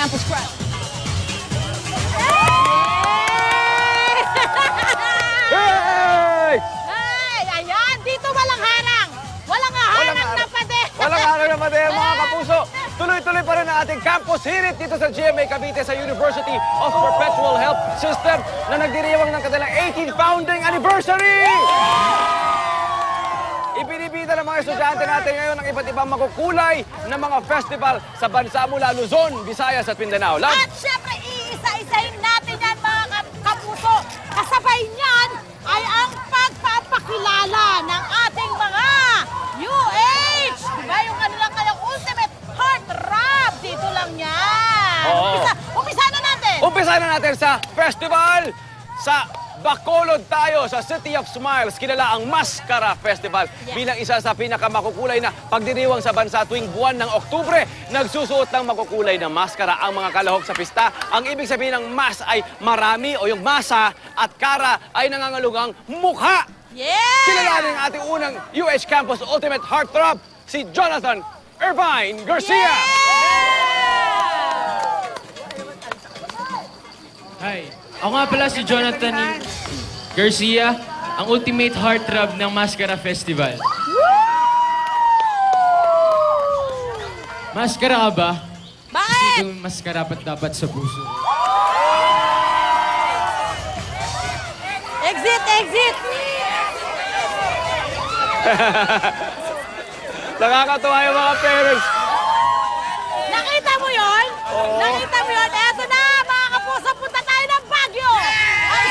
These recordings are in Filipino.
Campus Crush. Hey! Ay, ayan, dito walang harang. Walang harang na pader. Walang araw na pader, mga kapuso. Tuloy-tuloy pa rin ang ating campus hirit dito sa GMA Cavite sa University of Perpetual Health System na nagdiriwang ng kanilang 18th founding anniversary! Ibinibida ng mga estudyante natin ngayon ang iba't ibang makukulay na mga festival sa bansa mula Luzon, Visayas at Mindanao. At syempre, iisa-isahin natin yan mga kapuso. Kasabay niyan ay ang pagpapakilala ng ating mga UH. Diba yung kanilang ultimate heartthrob? Dito lang yan. Oo. Umpisa na natin. Umpisa na natin sa festival sa Bacolod tayo sa City of Smiles. Kilala ang Mascara Festival bilang isa sa pinakamakukulay na pagdiriwang sa bansa tuwing buwan ng Oktubre. Nagsusuot ng makukulay na maskara ang mga kalahok sa pista. Ang ibig sabihin ng mas ay marami o yung masa at kara ay nangangalugang mukha. Yeah! Kilalanin ang ating unang UH Campus Ultimate Heartthrob, si Jonathan Irvine Garcia. Hi, ako nga pala si Jonathan Garcia, ang ultimate heartthrob ng Mascara Festival. Maskara ka ba? Bakit? Ito mas karapat dapat sa puso. Exit, exit! Nakakatuwa yung mga parents. Nakita mo yon? Oo. Nakita mo yon? Eto na, mga kapuso, punta tayo ng Baguio!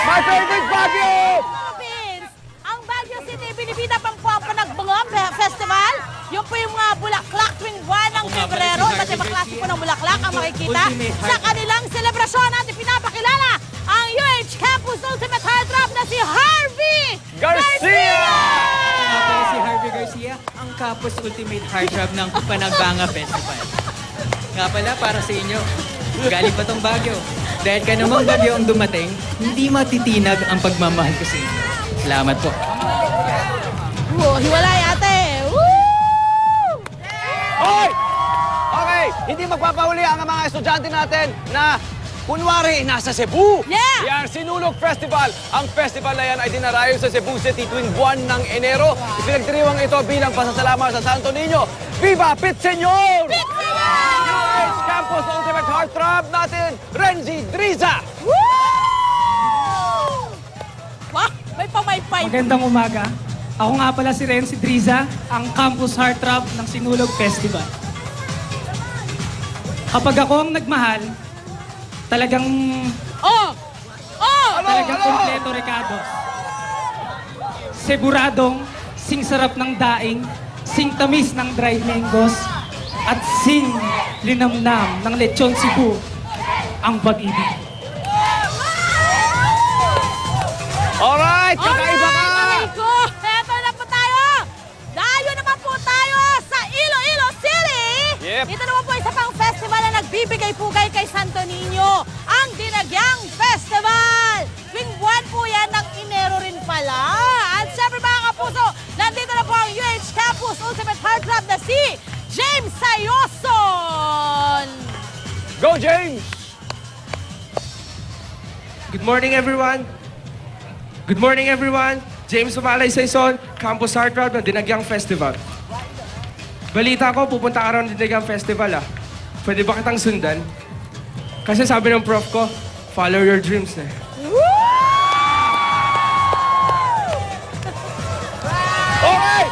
My favorite Baguio! Philippines! Ang Baguio City, binibida Pampanga Nagbangam Festival. Yung po yung mga bulaklak tuwing buwan ng Pebrero. Iba't ibang klase po ng bulaklak ang makikita sa kanilang selebrasyon at ipinapakilala ang UH Campus Ultimate Heartthrob na si Harvey Garcia! Nga pala si Harvey Garcia, ang Campus Ultimate Heartthrob ng Panaganga Festival. Nga pala, para sa inyo, galing pa tong Baguio. Dahil ka namang Baguio ang dumating, hindi matitinag ang pagmamahal ko sa inyo. Salamat po. Hiwalay ate! Woo! Hoy! Okay, hindi magpapahuli ang mga estudyante natin na kunwari nasa Cebu. Yeah! Yan, Sinulog Festival. Ang festival na yan ay dinarayo sa Cebu City tuwing buwan ng Enero. Ipinagdiriwang ito bilang pasasalamat sa Santo Niño. Viva Pit Señor! UH Campus Ultimate Heartthrob natin, Renzi Driza! Wah, may pamaypay. Magandang umaga. Ako nga pala si Renzi Driza, ang Campus Heartthrob ng Sinulog Festival. Kapag ako ang nagmahal, talagang Oh! Oh! kompleto Ricardo. Seguradong sing sarap ng daing, sing tamis ng dried mangoes, at sing linamnam ng lechon Cebu, ang pag-ibig. Alright, kakaiba ka! Aray ko! Eto na po tayo! Dayo naman po tayo sa Iloilo City! Yep. Ito naman po isa pang festival na nagbibigay-pugay kay Santo Niño, ang Dinagyang Festival! Tuwing buwan po yan ng Enero rin pala. At syempre mga kapuso, nandito na po ang UH Campus Ultimate Heartthrob na si James Sayoson! Go, James! Good morning, everyone. Good morning, everyone. James Umalay Saison, Campus Heartthrob ng Dinagyang Festival. Balita ko, pupunta ka raw ng Dinagyang Festival, ah. Pwede ba kitang sundan? Kasi sabi ng prof ko, follow your dreams, eh. Okay!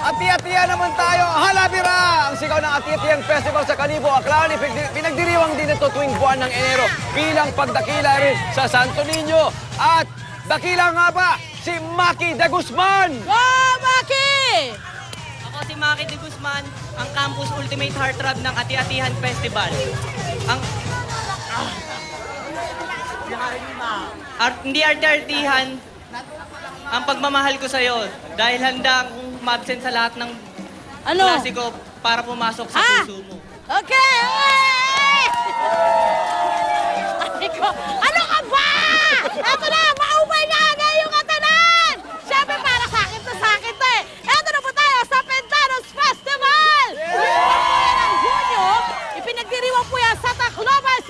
Ati-atiya naman tayo. Halabira! Ang sigaw ng Ati-Atiyan Festival sa Calibo, Aklan. Pinagdiriwang din ito tuwing buwan ng Enero bilang pagdakila rin sa Santo Niño. At dakila nga ba si Maki de Guzman? Go, Maki! Ako si Maki de Guzman, ang Campus Ultimate Heartthrob ng Ati-Atihan Festival. Hindi arte-artihan ang pagmamahal ko sa'yo dahil handa akong ma-absent sa lahat ng Ano? klase ko para pumasok sa Ah! puso mo. Okay! Ay ko, ano ka ba? Eto na, maumay na ngayong katanan! Siyempre para sa akin to eh. Eto na po tayo sa Pentanos Festival! Yan ang Hunyo, ipinagdiriwang po yan sa Tacloban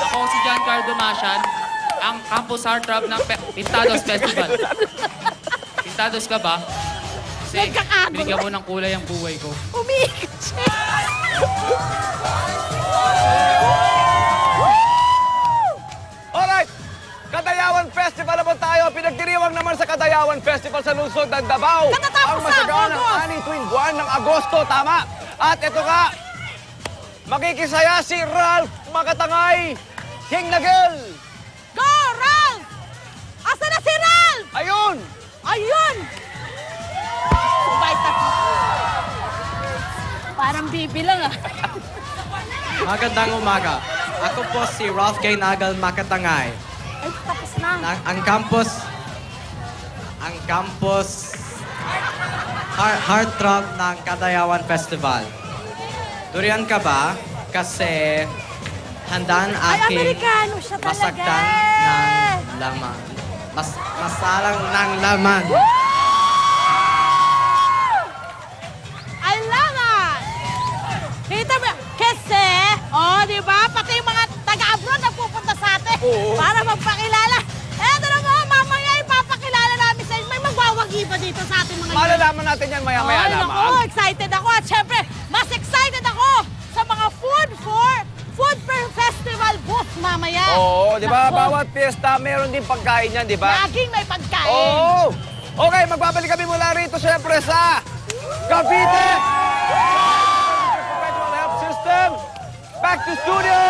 Ako si Giancarlo Masian, ang campus heartthrob ng Pintados Festival. Pintados ka ba? Kasi Nagkakagulo. binigyan mo ng kulay ang buhay ko. Umiikot siya. Alright! Kadayawan Festival naman tayo. Pinagdiriwang naman sa Kadayawan Festival sa lungsod ng Davao. Katatapos Ang na, masaganang August. ani tuwing buwan ng Agosto. Tama. At ito nga, makikisaya si Ralph Makatangay, King Nagel. Go, Ralph! Asa na si Ralph? Ayun! Ayun! Subayta. Parang bibilang ah. Magandang umaga. Ako po si Ralph K. Nagal Makatangay. Ay, tapos na. Ang campus heartthrob ng Kadayawan Festival. Durian ka ba? Kasi handaan Ay, aking Amerikano siya talaga. masagdan ng laman. Masalang ng laman. I love it! Kita mo, kasi, di ba, pati yung mga taga-abroad nagpupunta sa atin Oo. para magpakilala. Eto na mo, mamaya ipapakilala namin sa inyo. May magwawagi pa dito sa ating mga Malalaman natin yan maya-maya Ay, naku, lamang. excited ako. At syempre, mas excited ako sa mga food festival booth mamaya. Oo, di ba? Naku, Bawat piyesta, meron din pagkain yan, di ba? Laging may pagkain. Oo! Okay, magbabalik kami mula rito siyempre sa Cavite! Perpetual Health System! Back to studio!